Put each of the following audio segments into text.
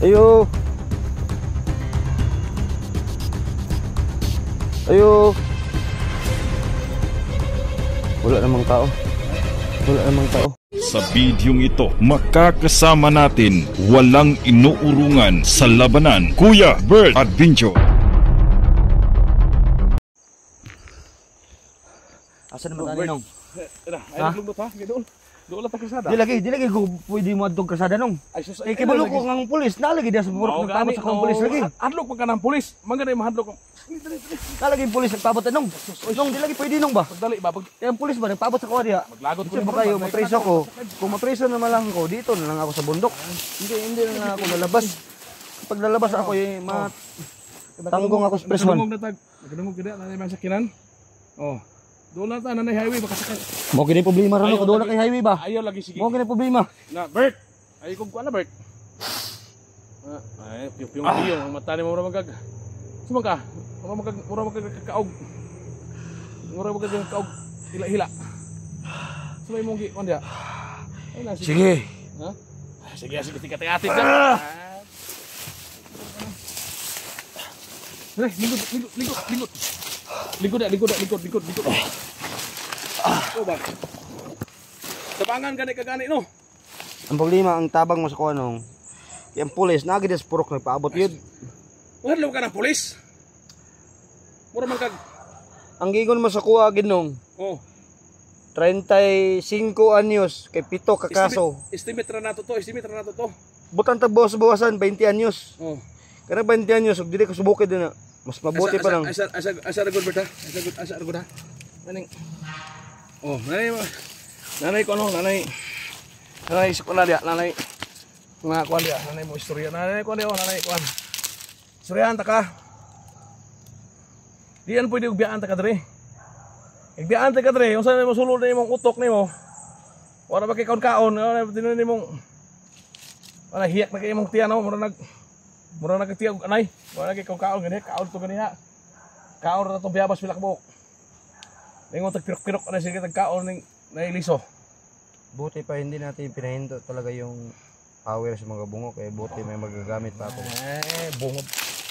Ayo. Ayo. Wala namang tao. Wala namang tao. Sa bidyong ito, makakasama natin walang inuurungan sa labanan, Kuya Bert Adventure. Asan naman tayo nung? Ay lugbot ha, gidol. Doon lang ta kasada. Di lagi ko pwede mo adtong kasada nung. Ay sus. Kibalo ko ang pulis, nalagi dia sa burok nagpabot sa kong pulis lagi. Hadlok pa ka ng pulis. Mangga mo hadlok. Nalagi pulis nagpabot nung. Nung di lagi pwede nung ba? Pagdali ba? Yung pulis ba nagpabot sa kuwarya? Maglagot ko ba kayo mapreso ko? Kung mapreso naman lang ko, dito na lang ako sa bundok. Hindi na ako lalabas. Pag lalabas ako tanggong ako sa preso. Nagdungog gid na may sakinan. Oh. Doon lang ta nanay highway makasakay. Mo gini problema ron ko doon kay highway ba? Ayaw lagi sige. Mo gini problema. Na Bert. Ay kung kuan na Bert. Ay piyong ang mata ni mo magag. Sumang ka. Mura magkakaog. Mura magkakaog hila-hila. Sumay mong gi kon dia. Ay na Sige. Ha? Sige tikat-tikat ka. Lingkod. Lingkod. Oh ba. Tabangan gani no. Ang problema ang tabang mo sa kuan nung. Yung pulis nagid sa purok nagpaabot yun. Wala ka ng pulis. Mura man kag. Ang gigon mo sa kuha ginong. Oh. 35 anyos kay 7 ka kaso. Estimate ra nato to. Butang bawasan 20 anyos. Oh. Kana 20 anyos ug dili ko subukid na. Mas mabuti pa lang. Asa ragod Berta. Asa ragod ha. Naning. Oh, nanay ko ano, nanay sekolah dia, nanay. Nga kuan dia, nanay mo istorya. Nanay ko nanay. Istoryahan ta ka. Diyan pwede ugbiyaan ta ka dre. Ugbiyaan ta ka dre, unsa mo sulod na imong utok nimo. Wala ba kay kaon-kaon, wala tinuod nimong wala hiyak na kay imong tiyan no, mura nagtiya og anay. Wala kay kaon gani, kaon to gani ha. Kaon ra to biyabas pila ka buok. Ningon tagpirok-pirok na sige tagkaon ning nailiso. Buti pa hindi natin pinahinto talaga yung power sa mga bungo kaya buti may magagamit pa ako. Bungo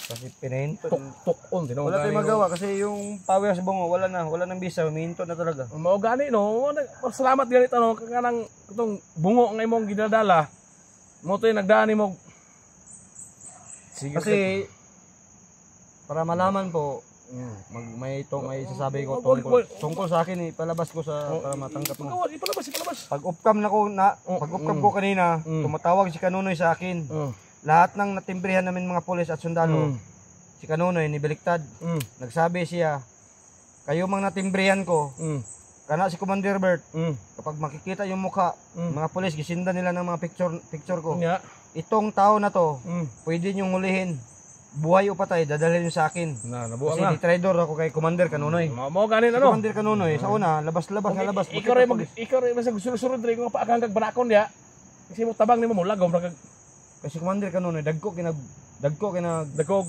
kasi pinahinto. Tuk-on din. Wala tayong magawa kasi yung power sa bungo wala nang bisa, humihinto na talaga. Mao gani no. Salamat ganit ano kanang itong bungo nga imong ginadala. Mo to nagdaan mo. Sige, kasi para malaman po may sasabi ko tungkol sa akin palabas ko para matanggap mo. Ipalabas. Pag upcam ko kanina, tumatawag si Kanunoy sa akin. Lahat ng natimbrihan namin mga pulis at sundalo, si Kanunoy nibaliktad. Nagsabi siya, kayo mang natimbrihan ko, kana si Commander Bert, kapag makikita yung mukha, mga pulis, gisinda nila ng mga picture ko. Itong tao na to, pwede niyong hulihin. Buhay o patay, dadalhin niyo sa akin. Nabuang kasi traidor ako kay Commander Kanunoy. Mo ganin ano? Commander Kanunoy, sa una, labas. Ikaw rin masag surod rin kung paakang kag banakon dia. Kasi mo tabang nimo mo lagom ra kag kasi Commander Kanunoy, dagko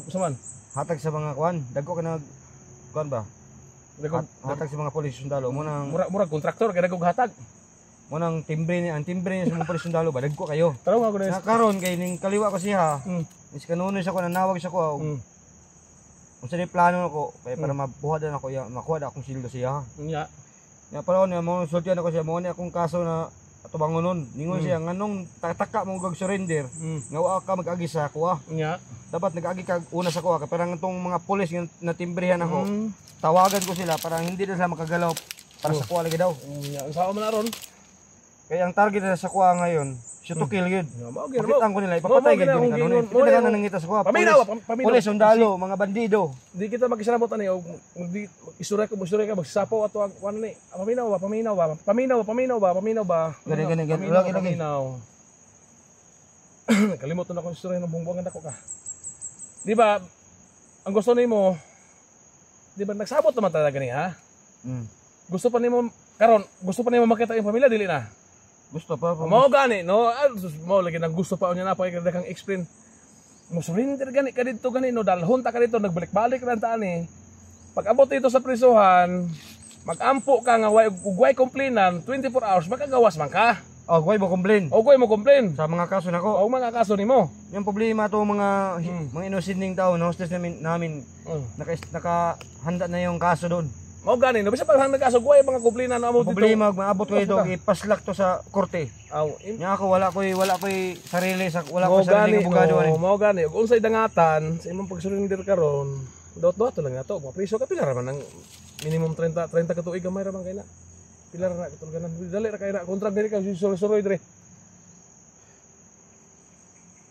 saman. Hatag sa mga kuan, dagko kinag kuan ba? Hatag sa mga pulis sundalo mo nang murag kontraktor kay dagko hatag. Mo nang timbre niya sa mga pulis sundalo ba dagko kayo. Taro ako na karon kay ning kaliwa ko siya. Is Kanunoy sa ko nanawag sa ko. Unsa ni plano ko kay para mabuhadan ako makuha akong sildo siya. Nya. Nya paron mo sultian ako siya mo ni akong kaso na atubangon nun. Ningon siya nganong taka mo gag surrender. Nga wa ka mag-agi sa ako. Nya. Dapat nag-agi ka una sa ko kay parang itong mga pulis nga natimbrihan ako. Tawagan ko sila para hindi na sila makagalaw para sa kuha lagi daw. Nya, unsa man aron? Kaya ang target na sa kuha ngayon, shoot to kill yun. Pakitaan ko nila, ipapatay ka yun. Hindi ka na nangita sa kuha. Pulis, sundalo, mga bandido. Di kita magkisarabot ani og istorya ka magsasapo ato ang ano ni. Paminaw ba? Gani. Kalimutan ako istorya ng bumbungan ako ka. Di ba? Ang gusto nimo, di ba nagsabot naman talaga ni ha? Gusto pa nimo makita yung pamilya dili na. Gusto pa. Mao gani no, mo lagi nang gusto pa unya na pa kay kang explain. Mo surrender gani ka dito gani no, dalhon ta ka dito nagbalik-balik lang ta ani. Pag abot dito sa prisuhan, mag-ampo ka nga way complainant 24 hours makagawas man ka. Oh, koy mo complain O ko'y mo complain. sa mga kaso nako. O mga kaso nimo. Yung problema to mga mga innocent tao, no, hostess namin nakahanda na yung kaso doon. Mao gani no bisa pa nagkaso ko'y mga komplina na amo dito. Problema maabot ko ito, ipaslak to sa korte. Aw, Nya ako wala ko'y sarili sa wala mao ko sariling gani, abogado ani. mao gani. Ug unsay dangatan sa imong pagsurrender karon, dot-dot lang nato. Mapriso ka pila ra man ang minimum 30 ka tuig gamay ra man kay na. Pila ra na katulganan. Dali ra kay na kontrakt diri ka suroy dire.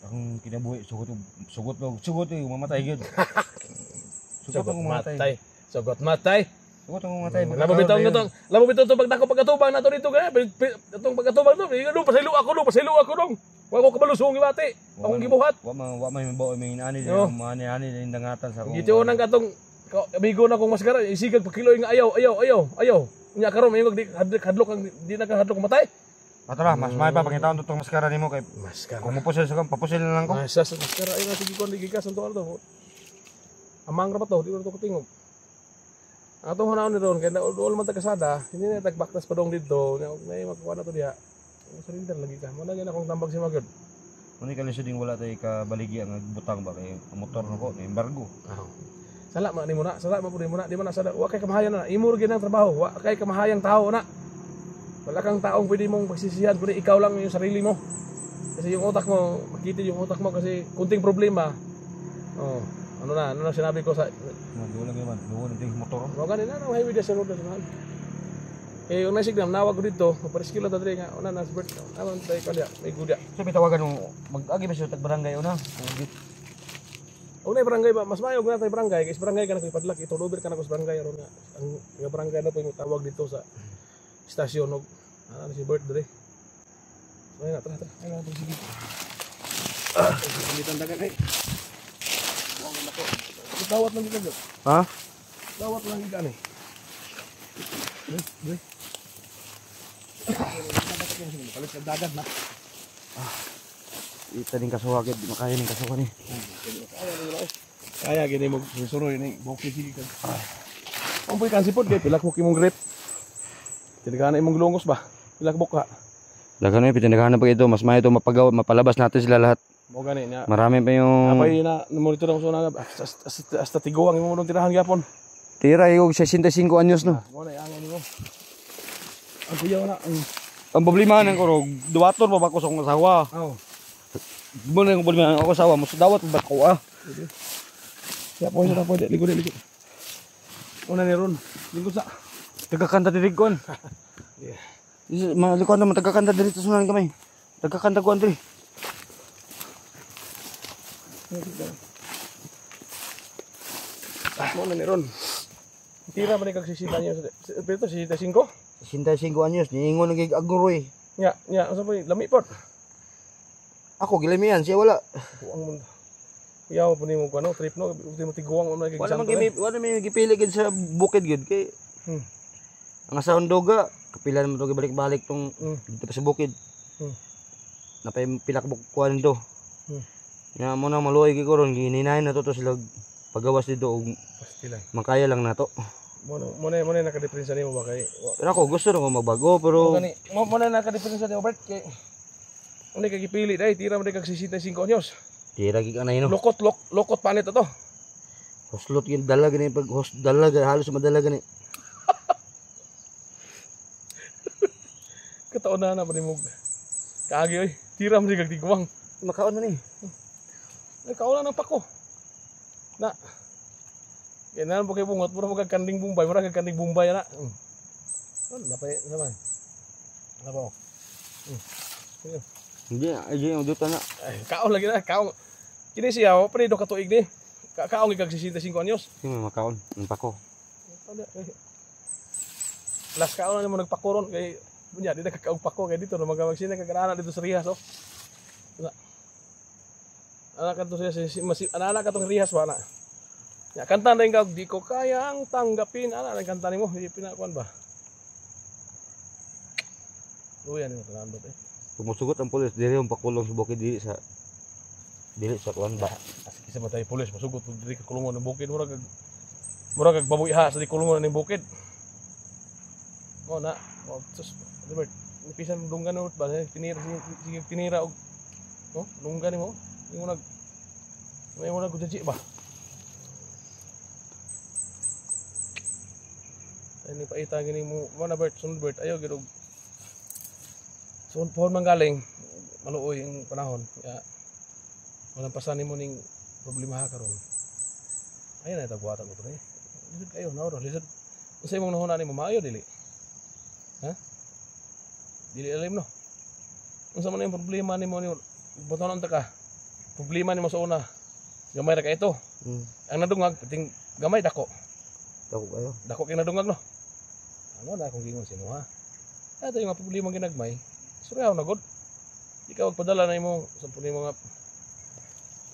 Akong kinabuhi sugot mamatay gyud. Sugot ako mamatay. Sugot matay. Sugot ako mamatay. Labo bitaw to pagdako pagkatubang nato dito kaya itong pagkatubang to, do pasaylo ako dong. Wa ko kabalusong ibati. Akong gibuhat. Wa may mabaw may ani din dangatan sa akong. Gito nang katong amigo na kong maskara isigag pa kilo nga ayaw. Unya karon may hadlok ang di na hadlok matay. Patara, mas may pa pangitaon tong maskara nimo kay Maskara. kung mupusil sa kan papusil na lang ko. Sa maskara ay sige kon gigas anto to. Amang ra pa to, di ko to tingog. Ato hanaon ni ron kay dool man ta kasada, hindi na tagbaktas pa dong dito, may magkuha na to diha. Surrender lagi ka. Wala gyud akong tambag si magod. Muni ka lisod ding wala tay ka baligi ang butang ba kay ang motor nako na embargo. Sala man nimo na, sala man pud nimo na, di man na sada. Wa kay kamahayan na, imo ra gyud ang trabaho, wa kay kamahayang tao na. Wala kang taong pwede mong pagsisihan kundi ikaw lang yung sarili mo. Kasi yung utak mo, makita yung utak mo kasi kunting problema. Oh, ano na sinabi ko sa Dulang man, duwan ding motor. mga ganina na highway sa road na. Eh yung nasignam nawag ko dito, pariskilo ta diri nga una na bird. Aman tay kalya, may gudya. So bitawagan mo mag-agi ba sa tag barangay una? Unay barangay ba, mas mayo na tay barangay, kasi barangay ka na ko ipadlak, itulober ka na ko sa barangay aron nga. Ang nga barangay na po yung tawag dito sa istasyon og ano si Bert diri. Ay na tara. Ay na sige. Hindi tandagan ay. Dawat lang dito. Ha? Dawat lang dito ani. Dre. Kalit sa dagat na. Ita din kasuha gid, makaya ning kasuha ni. Kaya gini mo suroy ni bukid sige ka. Ampoy kan sipod kay pilak mo kimong grip. Tinagana imong lungos ba? Pilak buka. Dagan na pitindahan pa ito, mas may ito mapalabas natin sila lahat. Mo gani niya. Marami pa yung Apay na monitor mo suna hasta tiguang imong mong tirahan gyapon. tira yung 65 anyos no. Mo na angan nimo. Ang kuyaw na. Ang problema nang ko duwator pa ba ko sa akong asawa. Oh. Mo na yung problema ng akong asawa, mo dawat ba ko Ya po na pwede ligo. Una ni ron. Ligo sa. Tagakanta diri kon. Yeah. Malikon naman tagakanta diri sa sunan kamay. Tagakanta ko Andre. Mo na ni ron. Tira ba ni kag sisita niyo? Pero sisita 5? 65 anyos, niingon nagig aguroy. Nya, asa po lami pot. Ako gilamian, siya wala. Buang mo. Yaw po nimo kuno trip no, mo tiguang mo nagig Wala man gipili gid sa bukid gid kay. Ang asawang doga, kapila naman ito balik-balik tong dito pa sa bukid. Napay pilak bukuan dito. Nga mo na maluoy ko ron, gininahin na to sila pagawas dito og makaya lang na to. Mo na naka-diferensya nimo ba kay. Pero ako gusto rin ko magbago pero mo na naka-diferensya nimo Bert kay. Uni kay gipili dai tira mo kag 65 anyos. tira gid anay no. Lokot panit ato. Hoslot yung dala gani pag dala halos madala gani. Kataon na ba nimo? Kaagi oy, tira mo kag tiguang. Makaon na ni. Ay kaon na ng pako. Na. Kailan po kay bungot, mura kag kanding bumbay, mura kag kanding bumbay na. Ano na pa naman? Ano ba? Hindi, ay yung duta na. Ay, kaon lagi na, kaon. Kini siya, pre do ka tuig ni. Kaon kag 65 anyos. Sino makaon? Ang pako. Las kaon na mo nagpakoron kay bunya di na kakaog pako kay dito na magawag sila kagana dito sa Rihas oh. Anak ka to siya anak ka tong Rihas ba na. Ya kanta na ikaw di ko kayang tanggapin ana kanta nimo di pinakuan ba. Luyan ni talambot eh. Sumusugot ang pulis diri yung pakulong sa bukid dili sa kuan ba. As kisa matay pulis masugot diri ka kulungon ng bukid mura kag baboy ha sa di kulungon ng bukid. Mo na, sus, Robert, pisan dunggan mo ba tinira sige tinira og no dunggan mo yung may mo nagkujaji ba ini paita gini mo mana Bert sunod Bert ayo gid og sunod pohon manggaling maluoy ang panahon ya walang pasan nimo ning problema ha karon ayo na tagbuhatan ko to lisod kayo na oro lisod unsay mong nahuna nimo maayo dili ha dili alim no unsa man yung problema nimo ni botonon ta ka problema nimo sa una gamay ra ka ito ang nadungag ting gamay dako kay nadungag no ano na kung gingon simo ha ato yung problema ginagmay suryaw na god ikaw padala na imong sampun nimo nga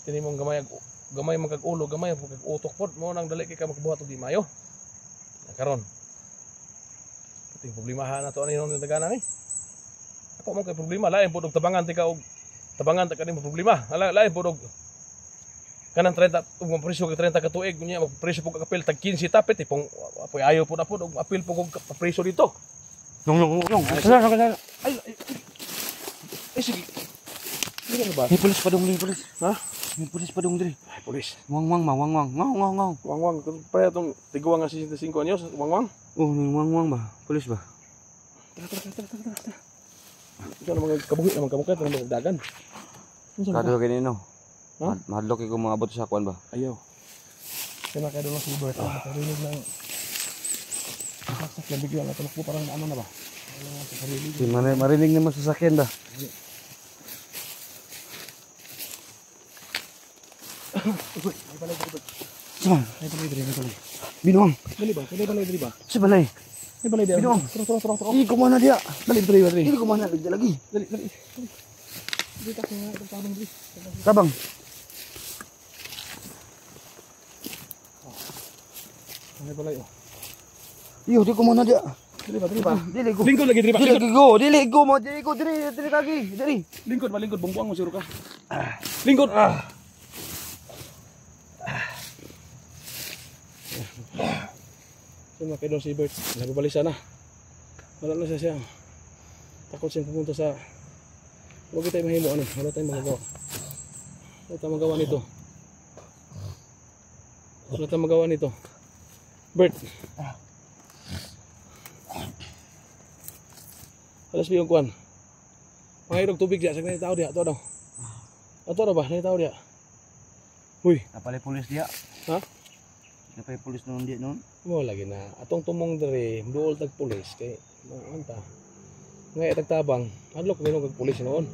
tinimong gamay magkag-ulo gamay pag utok pod mo nang dali kay ka magbuhat og di mayo karon ting problema ha na to ani nung dagana ni ako man kay problema lain pod og tabangan tika og tabangan ta kani problema lain pod og kanang 30 og presyo kay 30 ka tuig nya presyo pug kapil tag 15 tapit ipong apoy ayo pod apod og apil pug og presyo dito Nong. ay sige dili ba May pulis pa dong, pulis. ha May pulis pa dong diri. ay pulis Wang. wangwang pa tong tiguang nga 65 anyos wangwang Oh, may wang ba? Pulis ba? ito naman kabuhi naman kamukha ito naman dagan Kado kanino. Ha? Mahadlok ko mga abot sa kwan ba? ayaw kaya kayo doon si Bert nakarinig ng saksak na bigla natulog po parang ano na ba Si marinig naman sa sakyan ba? Saan? ay balay diri Binuang. dali ba dali ba Sa balay. ay balay diri Binuang. tro Hindi ko mana dia. dali diri Hindi ko mana lagi. dali dili ka nga tabang diri Tabang. ay balay oh Iyo, di ko mana dia. dili ba Dili ko. lingkod lagi diri ba Dili ko. Dili lagi. Dili. lingkod ba lingkod bungbuang mo siro ka lingkod Sino kayo si Bert? Nabibalisa na. Wala na siya. Takot siyang pumunta sa... Huwag tayo mahimo ano. Wala tayong magagawa. Wala tayong magawa nito. Wala tayong magawa nito. Bert. Alas biyong kuwan. Pangayurog tubig diya. Sag na tao diya. Ito daw. Ito daw ba? Na tao diya. Uy. Napalay pulis dia. Ha? Napalay pulis noon dia noon. Mo lagi na atong tumong dere duol tag pulis kay anta ngay tagtabang hadlok nino kag pulis noon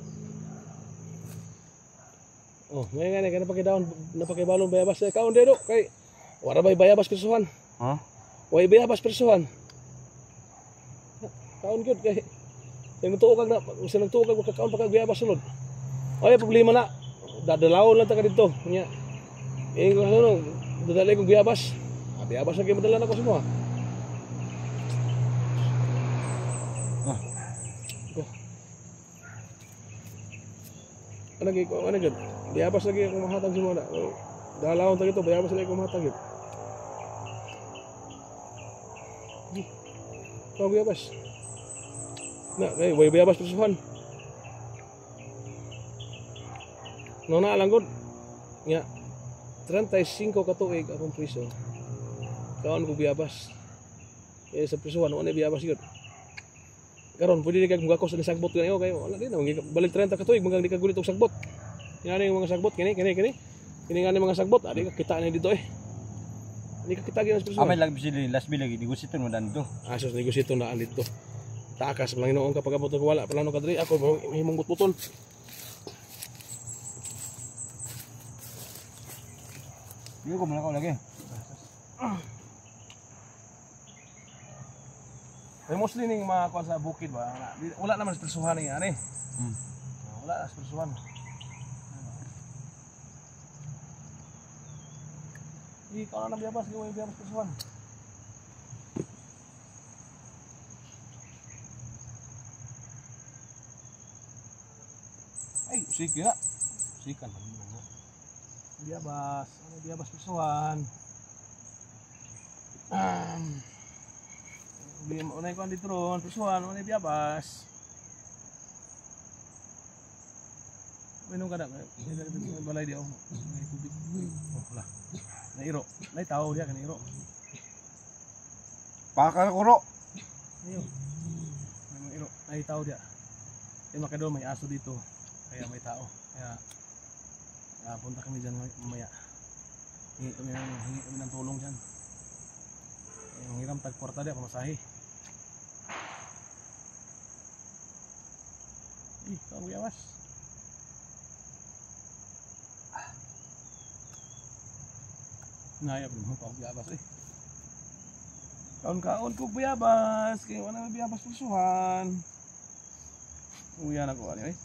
oh may nga kana pakidaon napakibalon bayabas kay kaon dedo kay wala bay bayabas persuhan Ha? way bayabas persuhan kaon gyud kay nagtuo kag na usa nagtuo kag makakaon pa kag bayabas sulod ay problema na dadalawon lang ta ka didto nya ano dadalay kog bayabas bayabas lagi madala na ko semua. Go. Ano gud? Bayabas lagi ako mahatag semua na. Dalawon ta gito, bayabas lagi ako mahatag gid. Kau bayabas. Na, way bayabas persuhan. Nona lang gud. Nya 35 ka tuig akong priso. Kaon ko biyabas. Eh sa prisuhan ano biyabas gyud. Karon pwede kag mugakos ni sagbot kayo kayo wala din balik 30 ka tuig magang di ka gulit og sagbot. Ngani yung mga sagbot kini ngani mga sagbot adi ka kita ni dito eh. Di ka kita gyud sa prisuhan. Amay lang bisili last bill lagi negosyo mo dan to. Asos negosyo na dito. Takas lang noon kapag abot ko wala plano ka diri ako himong butbuton. Iyo ko man ako lagi. Ay mostly ning mga kuan sa bukid ba. Wala naman sa persuhan ni ani. Wala sa persuhan. Ikaw na biyabas gawin biyabas persuhan. Ay, sige na. Sikan lang mo. Biyabas, ano biyabas persuhan. Unay ko dito ron, persuhan, unay biyabas. Minum ka na. May balay di ako. May tubig. Oh, wala. Nairo. Nay tao dia kan iro. Pakal kuro. Ayo. May iro. Nay tao dia. May makado may aso dito. Kaya may tao. Kaya punta kami diyan mamaya. Hingi kami ng tulong diyan. Yung hiram tag kwarta dia pamasahe. Kau biabas. Nayap mo kau biabas eh. Kaon-kaon ko biabas, kay wala may biabas pusuhan. Uya na ko ani eh.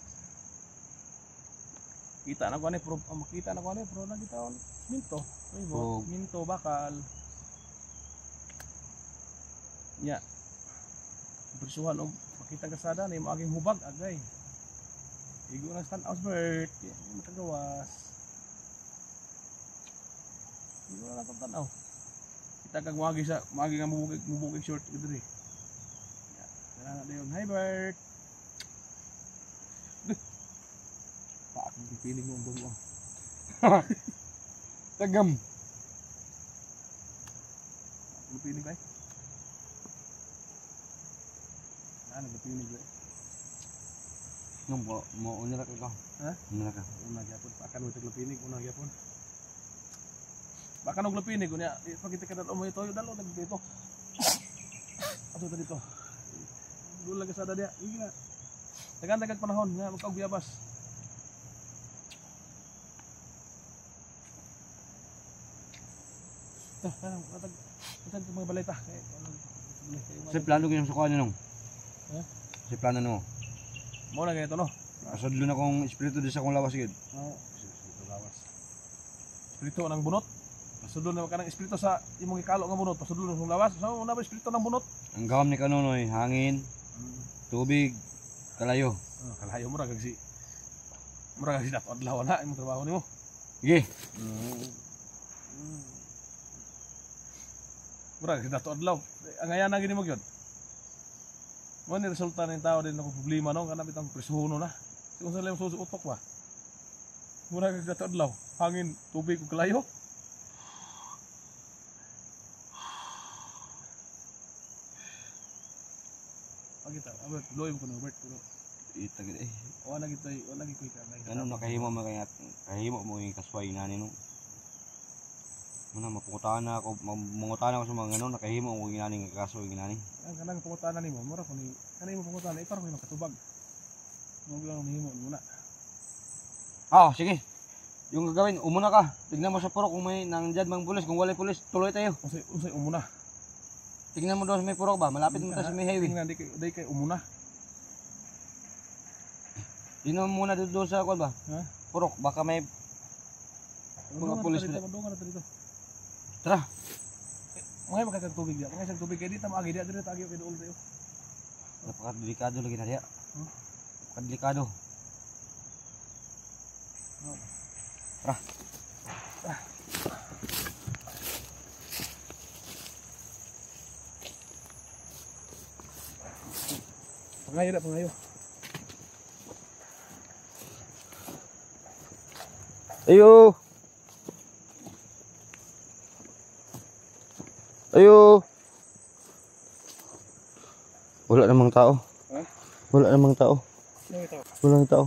Kita na ko ani pro makita na ko ani pro na kita on minto. Minto bakal. Nya. Pusuhan og makita kasada ni mo aging hubag agay. Igo na stand Osbert, matagawas. Igo na lang tanaw. Kita kag magi nga mubukig short gitu diri. Ya, dala na dayon. Hi Bert. Pa akong pipiling mo ang Tagam. Akong pipiling kay. Nagpipiling kay. Nung mo una ra ka. Ha? Una ka. Una gyapon pa kan wala lapinig una gyapon. Baka og lapinig unya ipakita ka dalo mo ito dalo dito. Ato dito. Dulu lagi sada dia. Iki na. Tagan-tagan panahon nga magkaog biyabas. Parang matag mga balay ta kay Sa plano gyud sa kuan nung. Ha? Sa plano mo. Mo na kay ito no. Asudlo na kong espiritu di sa akong lawas gyud. Espiritu lawas. Espiritu ng bunot. Pasudlo na ka ng espiritu sa imong ikalo nga bunot. Pasudlo ng lawas. So una ba espiritu ng bunot? Ang gawam ni kanunoy, hangin, tubig, kalayo. Kalayo mo ra kag si mura kasi dato adlaw na imong trabaho nimo. Sige. Mura kasi dato adlaw. Ang ayan na gini mo gyud. Mo ni resulta ng tao din ako problema no kana bitang presuno na. Kung sa lang susutok ba. Mura kasi dato adlaw. Hangin, tubig ug kalayo. Pagita, abot loy mo kuno Bert kuno. Itagid eh. Wala gitoy kanay. Ano nakahimo mo kaya kahimo mo yung kasway nani no. Muna mapungutan na ako, mangutan ako sa mga ano nakahimo mo ginani nga kaso ginani. Ang kanang pungutana nimo, mura ko ni kanay mo pungutana ipar ko makatubag. Mo lang nimo muna. Sige. Yung gagawin, umuna ka. Tignan mo sa purok kung may nandiyan mang pulis, kung walay pulis, tuloy tayo. Usay umuna. Tignan mo doon sa may purok ba? Malapit mo tayo sa may highway. Tingnan di kay umuna. Tignan mo muna doon sa kuwan ba? Ha? Purok, baka may mga pulis na. Tara. Mga makakag tubig dia. Mga isang tubig kay dito maagi dia dire tagyo kay duol tayo. Napaka-delikado lagi na diya. Napaka-delikado. Tara. Pangayo na pangayo. Ayo. Ayo. Wala namang tao. Ha? Wala namang tao. Ano ito? Wala namang tao.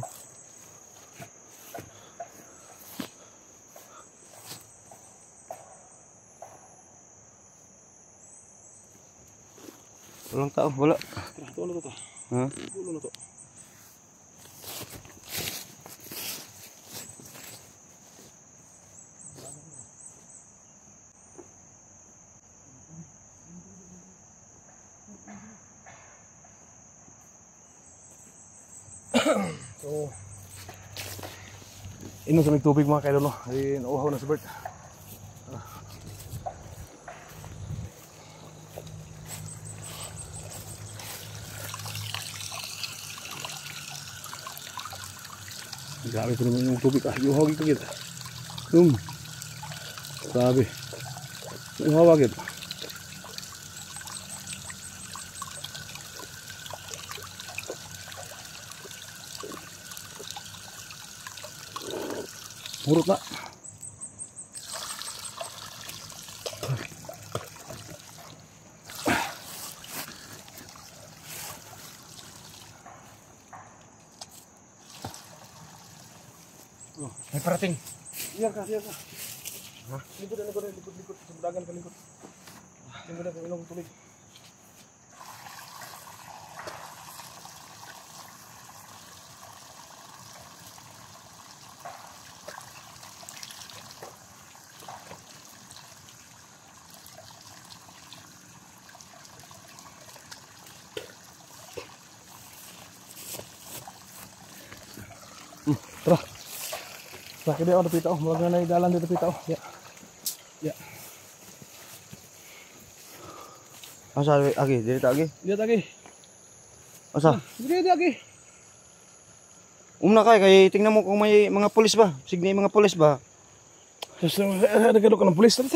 Walang tao, wala. Ito ano to? Ha? Gulo na to. So, inom sa may tubig mga kaidolo. Ay, nauhaw na si Bert. Grabe ko naman yung tubig. Yuhaw ka kita. Grabe. Yuhaw kita. Hurot na. May parating. Iya ka. Hah? Likod. Sa ka likod. Likod na ilong tubig. Tara. Sakit dia ada pita. Mulai naik jalan di pita. Ya. Asa lagi, diri ta lagi. Lihat lagi. Asa? Lihat lagi. Umna kay tingnan mo kung may mga pulis ba. Signay mga pulis ba. Terus ada kedok ng pulis. Tara.